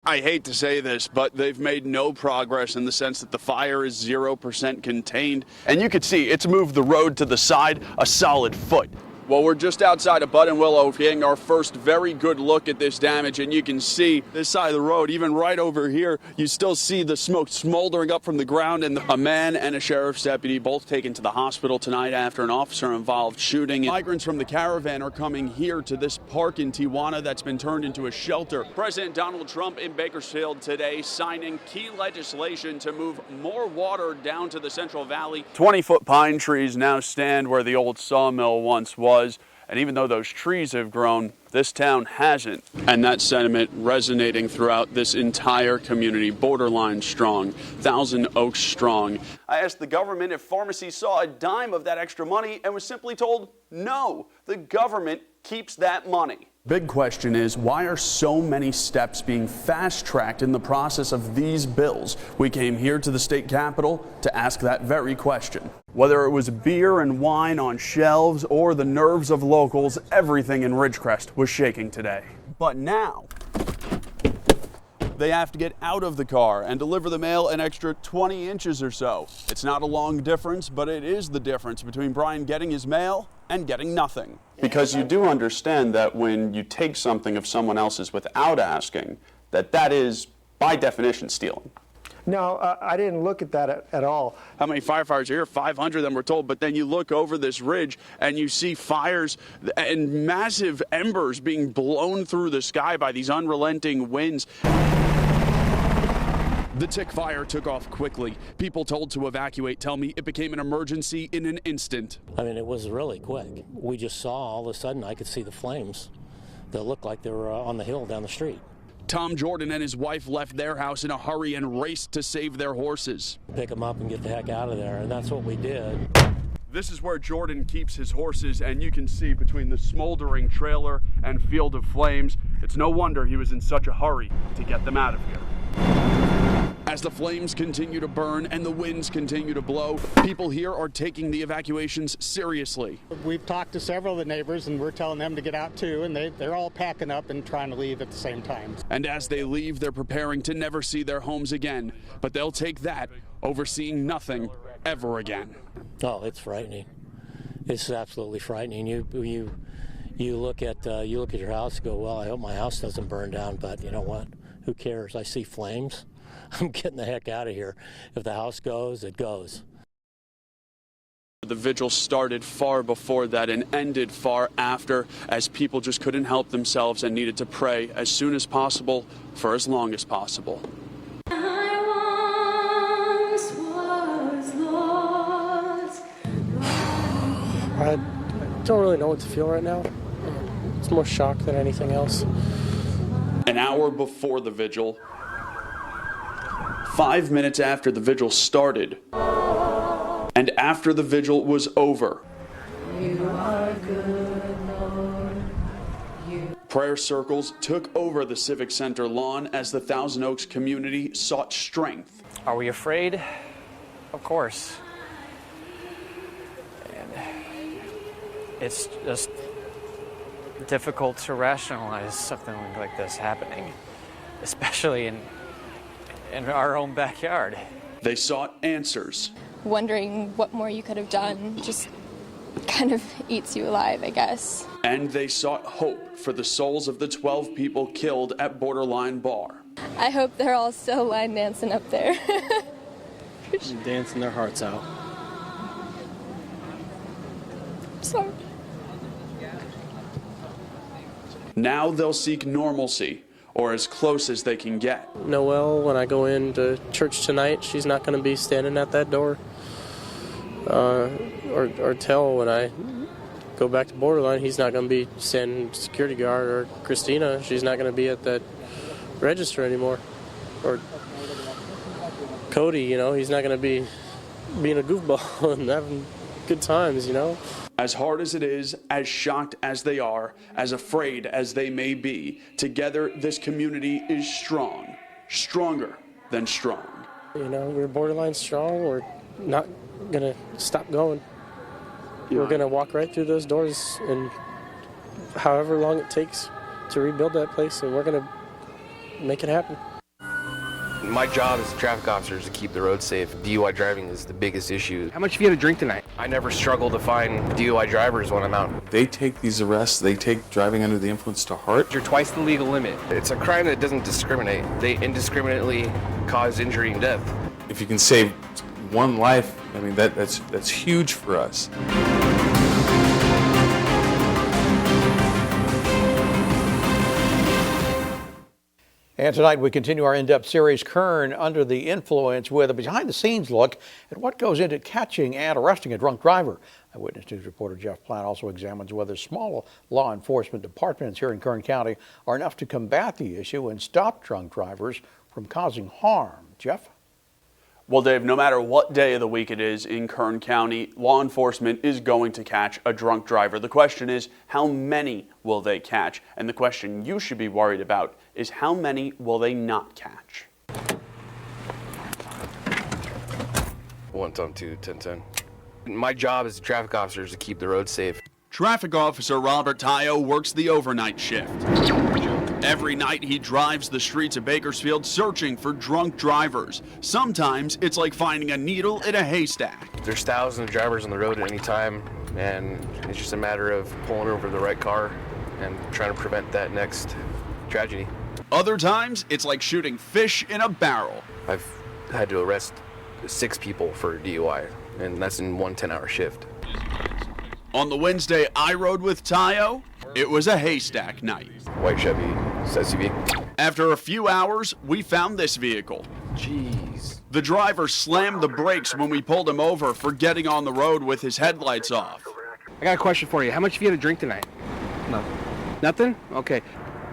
I hate to say this, but they've made no progress in the sense that the fire is 0% contained. And you can see it's moved the road to the side a solid foot. Well, we're just outside of Bud and Willow getting our first very good look at this damage, and you can see this side of the road, even right over here, you still see the smoke smoldering up from the ground, and a man and a sheriff's deputy both taken to the hospital tonight after an officer-involved shooting. Migrants from the caravan are coming here to this park in Tijuana that's been turned into a shelter. President Donald Trump in Bakersfield today signing key legislation to move more water down to the Central Valley. 20-foot pine trees now stand where the old sawmill once was. And even though those trees have grown, this town hasn't. And that sentiment resonating throughout this entire community, borderline strong, Thousand Oaks strong. I asked the government if pharmacies saw a dime of that extra money and was simply told, no, the government keeps that money. Big question is, why are so many steps being fast-tracked in the process of these bills? We came here to the state capitol to ask that very question. Whether it was beer and wine on shelves or the nerves of locals, everything in Ridgecrest was shaking today. But now, they have to get out of the car and deliver the mail an extra 20 inches or so. It's not a long difference, but it is the difference between Brian getting his mail and getting nothing. Because you do understand that when you take something of someone else's without asking, that is, by definition, stealing. No, I didn't look at that at all. How many firefighters are here? 500 of them were told, but then you look over this ridge and you see fires and massive embers being blown through the sky by these unrelenting winds. The tick fire took off quickly. People told to evacuate tell me it became an emergency in an instant. I mean, it was really quick. We just saw all of a sudden I could see the flames that looked like they were on the hill down the street. Tom Jordan and his wife left their house in a hurry and raced to save their horses. Pick them up and get the heck out of there, and that's what we did. This is where Jordan keeps his horses, and you can see between the smoldering trailer and field of flames, it's no wonder he was in such a hurry to get them out of here. As the flames continue to burn and the winds continue to blow, people here are taking the evacuations seriously. We've talked to several of the neighbors and we're telling them to get out too, and they're all packing up and trying to leave at the same time. And as they leave, they're preparing to never see their homes again, but they'll take that over seeing nothing ever again. Oh, it's frightening. It's absolutely frightening. You look at your house and go, well, I hope my house doesn't burn down, but you know what? Who cares? I see flames. I'm getting the heck out of here. If the house goes, it goes. The vigil started far before that and ended far after, as people just couldn't help themselves and needed to pray as soon as possible for as long as possible. I don't really know what to feel right now. It's more shock than anything else. An hour before the vigil, 5 minutes after the vigil started, and after the vigil was over, you are good, Lord. Prayer circles took over the Civic Center lawn as the Thousand Oaks community sought strength. Are we afraid? Of course. And it's just difficult to rationalize something like this happening, especially in our own backyard. They sought answers. Wondering what more you could have done just kind of eats you alive, I guess. And they sought hope for the souls of the 12 people killed at Borderline Bar. I hope they're all still line dancing up there. Dancing their hearts out. Sorry. Now they'll seek normalcy, or as close as they can get. Noelle, when I go into church tonight, she's not going to be standing at that door. Or Tell, when I go back to Borderline, he's not going to be standing security guard. Or Christina, she's not going to be at that register anymore. Or Cody, you know, he's not going to be being a goofball and having good times, you know. As hard as it is, as shocked as they are, as afraid as they may be, together this community is strong, stronger than strong. You know, we're Borderline strong. We're not going to stop going. We're going to walk right through those doors, and however long it takes to rebuild that place, and we're going to make it happen. My job as a traffic officer is to keep the road safe. DUI driving is the biggest issue. How much have you had to drink tonight? I never struggle to find DUI drivers when I'm out. They take these arrests, they take driving under the influence to heart. You're twice the legal limit. It's a crime that doesn't discriminate. They indiscriminately cause injury and death. If you can save one life, I mean, that's huge for us. And tonight we continue our in-depth series, Kern Under the Influence, with a behind-the-scenes look at what goes into catching and arresting a drunk driver. Eyewitness News reporter Jeff Platt also examines whether small law enforcement departments here in Kern County are enough to combat the issue and stop drunk drivers from causing harm. Jeff? Well, Dave, no matter what day of the week it is in Kern County, law enforcement is going to catch a drunk driver. The question is, how many will they catch? And the question you should be worried about is, how many will they not catch? 1-2, 10-10. My job as a traffic officer is to keep the road safe. Traffic Officer Robert Tayo works the overnight shift. Every night he drives the streets of Bakersfield searching for drunk drivers. Sometimes it's like finding a needle in a haystack. There's thousands of drivers on the road at any time, and it's just a matter of pulling over the right car and trying to prevent that next tragedy. Other times it's like shooting fish in a barrel. I've had to arrest 6 people for DUI, and that's in one 10-hour shift. On the Wednesday I rode with Tayo, it was a haystack night. White Chevy SUV. After a few hours, we found this vehicle. Jeez. The driver slammed the brakes when we pulled him over for getting on the road with his headlights off. I got a question for you. How much have you had to drink tonight? No. Nothing? Okay.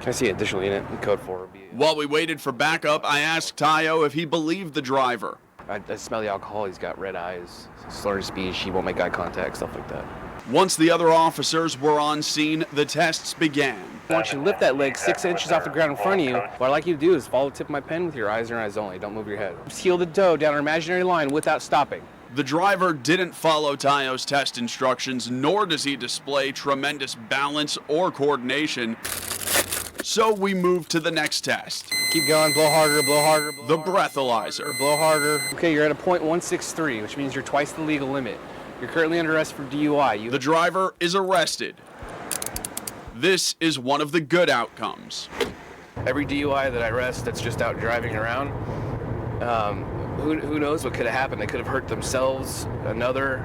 Can I see additional unit in code 4? While we waited for backup, I asked Tayo if he believed the driver. I smell the alcohol. He's got red eyes, slurred speech. He won't make eye contact, stuff like that. Once the other officers were on scene, the tests began. I want you to lift that leg 6 inches off the ground in front of you. What I'd like you to do is follow the tip of my pen with your eyes and eyes only. Don't move your head. Just heel the toe down an imaginary line without stopping. The driver didn't follow Tayo's test instructions, nor does he display tremendous balance or coordination. So we moved to the next test. Keep going, blow harder, blow harder, blow The harder, breathalyzer. blow harder. Okay, you're at a .163, which means you're twice the legal limit. You're currently under arrest for DUI. The driver is arrested. This is one of the good outcomes. Every DUI that I arrest that's just out driving around, who knows what could have happened? They could have hurt themselves, another.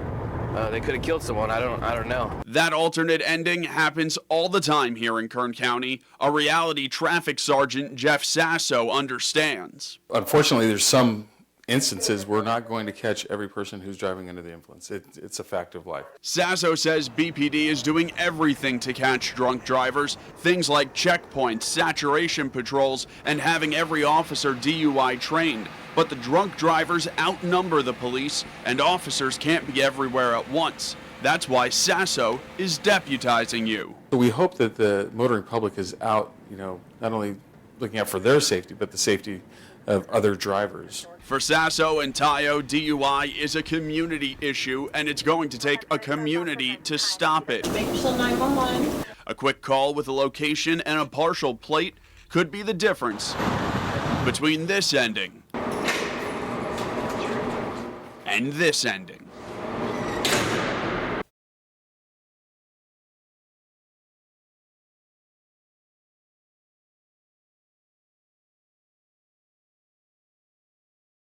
They could have killed someone. I don't know. That alternate ending happens all the time here in Kern County. A reality traffic sergeant, Jeff Sasso, understands. Unfortunately, there's some instances we're not going to catch every person who's driving under the influence. It's a fact of life. Sasso says BPD is doing everything to catch drunk drivers, things like checkpoints, saturation patrols, and having every officer DUI trained. But the drunk drivers outnumber the police, and officers can't be everywhere at once. That's why Sasso is deputizing you. So we hope that the motoring public is out, not only looking out for their safety, but the safety of other drivers. For Sasso and Tayo, DUI is a community issue, and it's going to take a community to stop it. Bakersfield 911. A quick call with a location and a partial plate could be the difference between this ending and this ending.